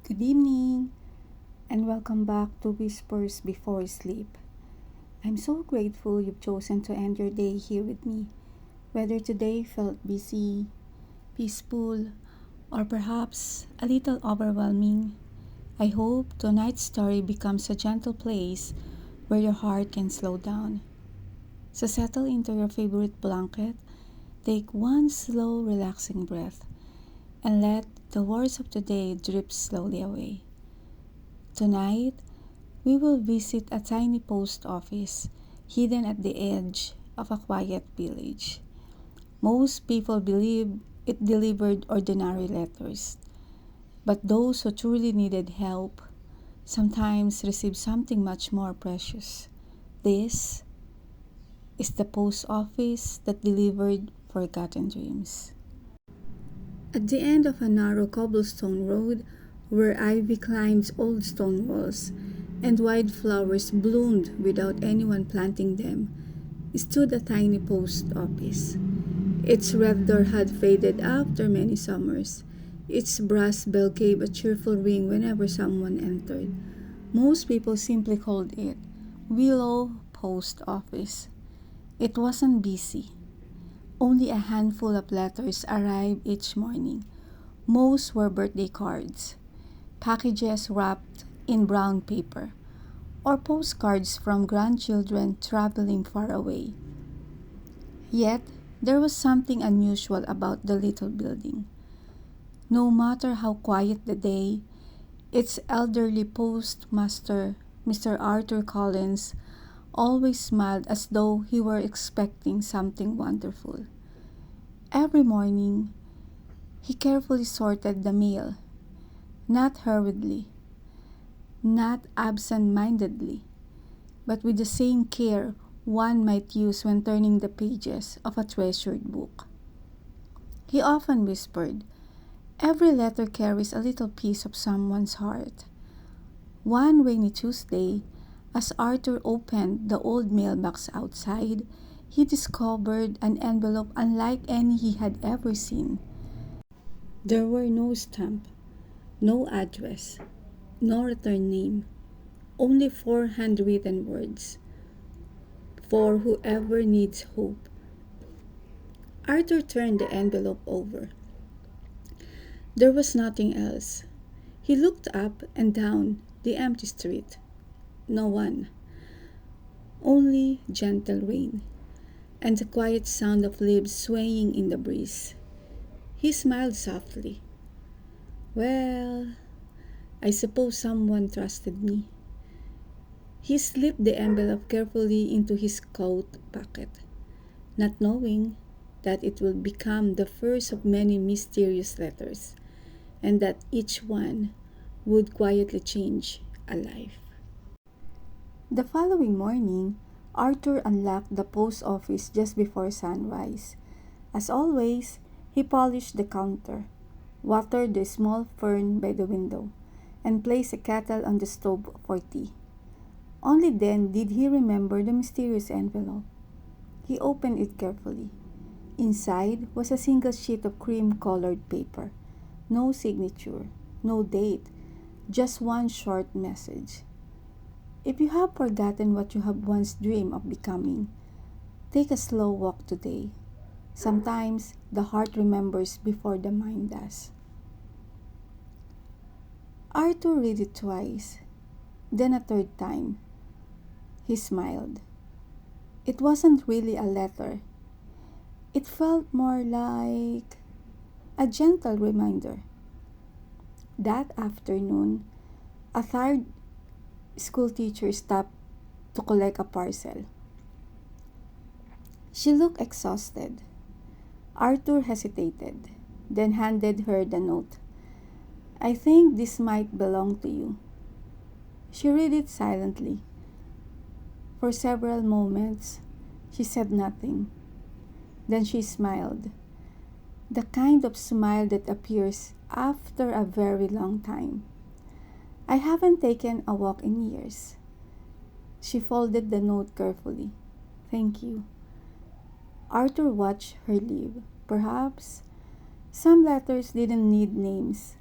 Good evening, and welcome back to Whispers Before Sleep. I'm so grateful you've chosen to end your day here with me. Whether today felt busy, peaceful, or perhaps a little overwhelming, I hope tonight's story becomes a gentle place where your heart can slow down. So settle into your favorite blanket, take one slow, relaxing breath, and let the worries of the day drip slowly away. Tonight, we will visit a tiny post office hidden at the edge of a quiet village. Most people believe it delivered ordinary letters, but those who truly needed help sometimes received something much more precious. This is the post office that delivered forgotten dreams. At the end of a narrow cobblestone road, where ivy climbed old stone walls and wildflowers bloomed without anyone planting them, stood a tiny post office. Its red door had faded after many summers. Its brass bell gave a cheerful ring whenever someone entered. Most people simply called it Willow Post Office. It wasn't busy. Only a handful of letters arrived each morning. Most were birthday cards, packages wrapped in brown paper, or postcards from grandchildren traveling far away. Yet, there was something unusual about the little building. No matter how quiet the day, its elderly postmaster, Mr. Arthur Collins, always smiled as though he were expecting something wonderful. Every morning, he carefully sorted the mail, not hurriedly, not absent-mindedly, but with the same care one might use when turning the pages of a treasured book. He often whispered, "Every letter carries a little piece of someone's heart." One rainy Tuesday, as Arthur opened the old mailbox outside, he discovered an envelope unlike any he had ever seen. There were no stamp, no address, no return name, only four handwritten words: "For whoever needs hope." Arthur turned the envelope over. There was nothing else. He looked up and down the empty street. No one. Only gentle rain and the quiet sound of leaves swaying in the breeze. He smiled softly. "Well, I suppose someone trusted me." He slipped the envelope carefully into his coat pocket, not knowing that it would become the first of many mysterious letters, and that each one would quietly change a life. The following morning, Arthur unlocked the post office just before sunrise. As always, he polished the counter, watered the small fern by the window, and placed a kettle on the stove for tea. Only then did he remember the mysterious envelope. He opened it carefully. Inside was a single sheet of cream-colored paper. No signature, no date, just one short message. "If you have forgotten what you have once dreamed of becoming, take a slow walk today. Sometimes the heart remembers before the mind does." Arthur read it twice, then a third time. He smiled. It wasn't really a letter. It felt more like a gentle reminder. That afternoon, a tired schoolteacher stopped to collect a parcel. She looked exhausted. Arthur hesitated, then handed her the note. "I think this might belong to you." She read it silently. For several moments, she said nothing. Then she smiled, the kind of smile that appears after a very long time. "I haven't taken a walk in years." She folded the note carefully. "Thank you." Arthur watched her leave. Perhaps some letters didn't need names.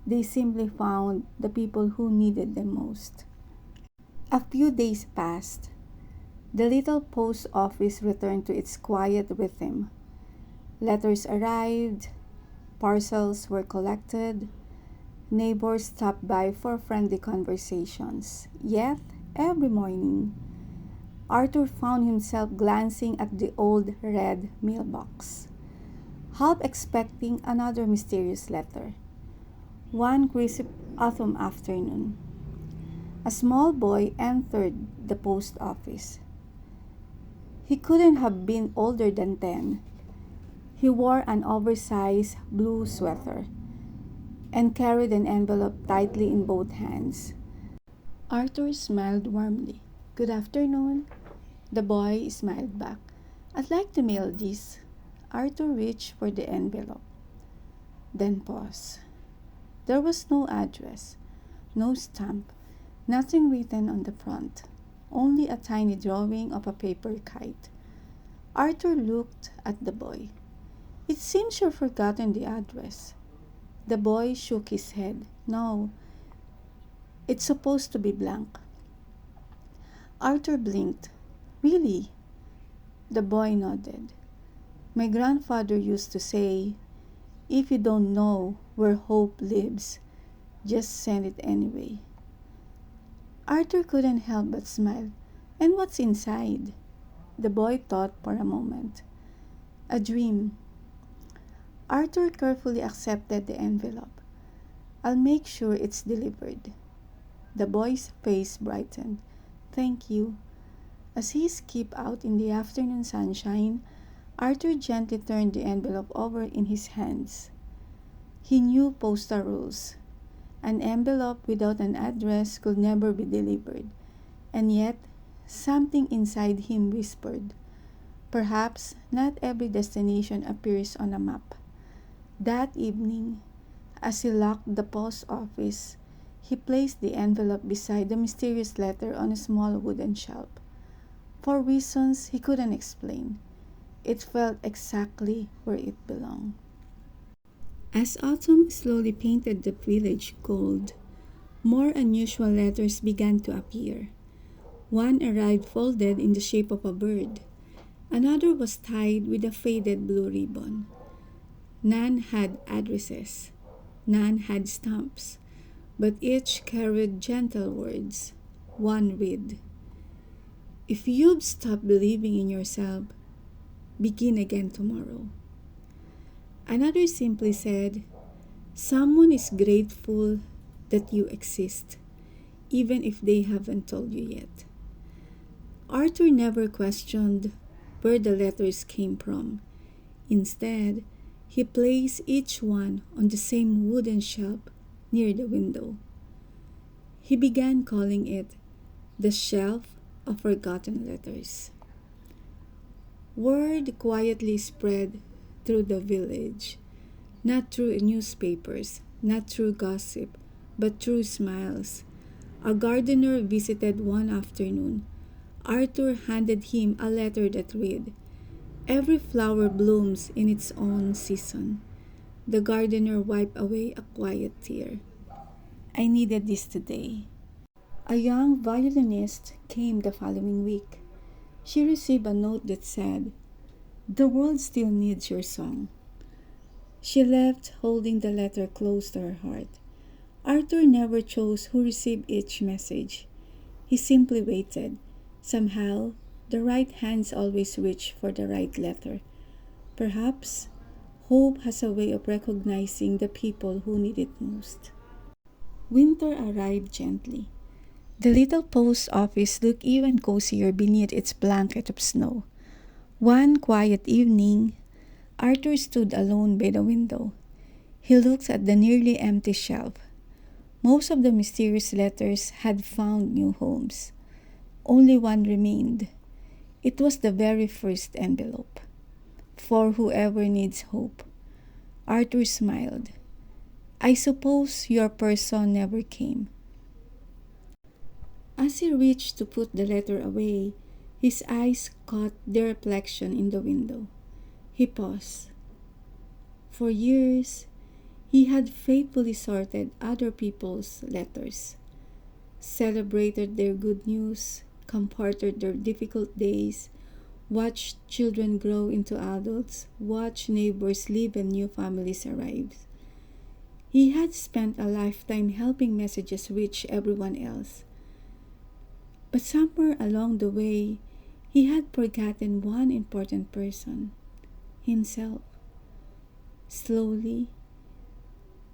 They simply found the people who needed them most. A few days passed. The little post office returned to its quiet rhythm. Letters arrived, parcels were collected, neighbors stopped by for friendly conversations. Yet, every morning, Arthur found himself glancing at the old red mailbox, half expecting another mysterious letter. One crisp autumn afternoon, a small boy entered the post office. He couldn't have been older than 10. He wore an oversized blue sweater and carried an envelope tightly in both hands. Arthur smiled warmly. "Good afternoon." The boy smiled back. "I'd like to mail this." Arthur reached for the envelope, then paused. There was no address, no stamp, nothing written on the front, only a tiny drawing of a paper kite. Arthur looked at the boy. "It seems you've forgotten the address." The boy shook his head. "No, it's supposed to be blank." Arthur blinked. "Really?" The boy nodded. "My grandfather used to say, if you don't know where hope lives, just send it anyway." Arthur couldn't help but smile. "And what's inside?" The boy thought for a moment. "A dream." Arthur carefully accepted the envelope. "I'll make sure it's delivered." The boy's face brightened. "Thank you." As he skipped out in the afternoon sunshine, Arthur gently turned the envelope over in his hands. He knew postal rules. An envelope without an address could never be delivered. And yet, something inside him whispered, perhaps not every destination appears on a map. That evening, as he locked the post office, he placed the envelope beside the mysterious letter on a small wooden shelf. For reasons he couldn't explain, it felt exactly where it belonged. As autumn slowly painted the village gold, more unusual letters began to appear. One arrived folded in the shape of a bird. Another was tied with a faded blue ribbon. None had addresses. None had stamps. But each carried gentle words. One read, "If you've stopped believing in yourself, begin again tomorrow." Another simply said, "Someone is grateful that you exist, even if they haven't told you yet." Arthur never questioned where the letters came from. Instead, he placed each one on the same wooden shelf near the window. He began calling it the Shelf of Forgotten Letters. Word quietly spread through the village, not through newspapers, not through gossip, but through smiles. A gardener visited one afternoon. Arthur handed him a letter that read, "Every flower blooms in its own season." The gardener wiped away a quiet tear. "I needed this today." A young violinist came the following week. She received a note that said, "The world still needs your song." She left holding the letter close to her heart. Arthur never chose who received each message. He simply waited. Somehow, the right hands always reach for the right letter. Perhaps hope has a way of recognizing the people who need it most. Winter arrived gently. The little post office looked even cozier beneath its blanket of snow. One quiet evening, Arthur stood alone by the window. He looked at the nearly empty shelf. Most of the mysterious letters had found new homes. Only one remained. It was the very first envelope. "For whoever needs hope." Arthur smiled. "I suppose your person never came." As he reached to put the letter away, his eyes caught the reflection in the window. He paused. For years, He had faithfully sorted other people's letters, celebrated their good news, comforted their difficult days, watched children grow into adults, watched neighbors leave and new families arrive. He had spent a lifetime helping messages reach everyone else. But somewhere along the way, he had forgotten one important person, himself. Slowly,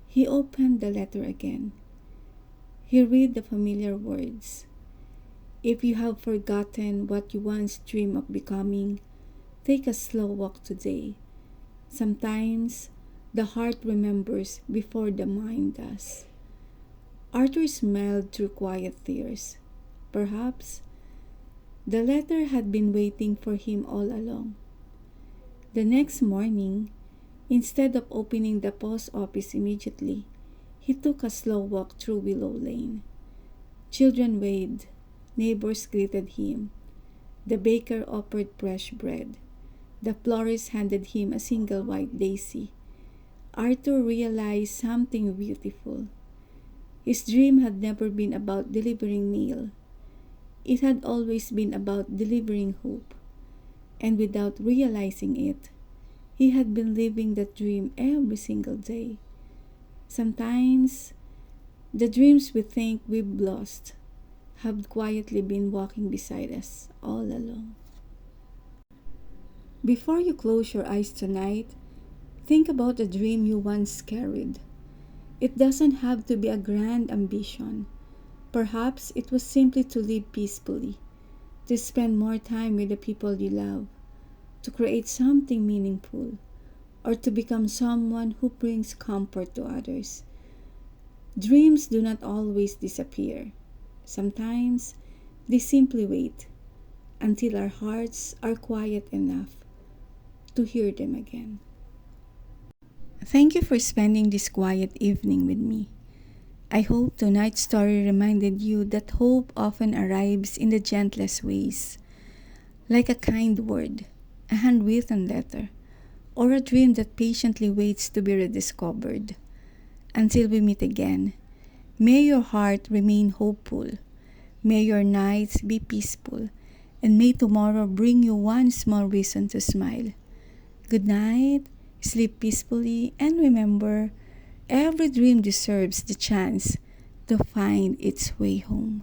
he opened the letter again. He read the familiar words. If you have forgotten what you once dreamed of becoming, take a slow walk today. Sometimes the heart remembers before the mind does. Arthur smiled through quiet tears. Perhaps the letter had been waiting for him all along. The next morning, instead of opening the post office immediately, he took a slow walk through Willow Lane. Children waved, neighbors greeted him. The baker offered fresh bread. The florist handed him a single white daisy. Arthur realized something beautiful. His dream had never been about delivering mail. It had always been about delivering hope. And without realizing it, he had been living that dream every single day. Sometimes, the dreams we think we've lost have quietly been walking beside us all along. Before you close your eyes tonight, think about the dream you once carried. It doesn't have to be a grand ambition. Perhaps it was simply to live peacefully, to spend more time with the people you love, to create something meaningful, or to become someone who brings comfort to others. Dreams do not always disappear. Sometimes they simply wait until our hearts are quiet enough to hear them again. Thank you for spending this quiet evening with me. I hope tonight's story reminded you that hope often arrives in the gentlest ways, like a kind word, a handwritten letter, or a dream that patiently waits to be rediscovered. Until we meet again, may your heart remain hopeful, may your nights be peaceful, and may tomorrow bring you one small reason to smile. Good night, sleep peacefully, and remember, every dream deserves the chance to find its way home.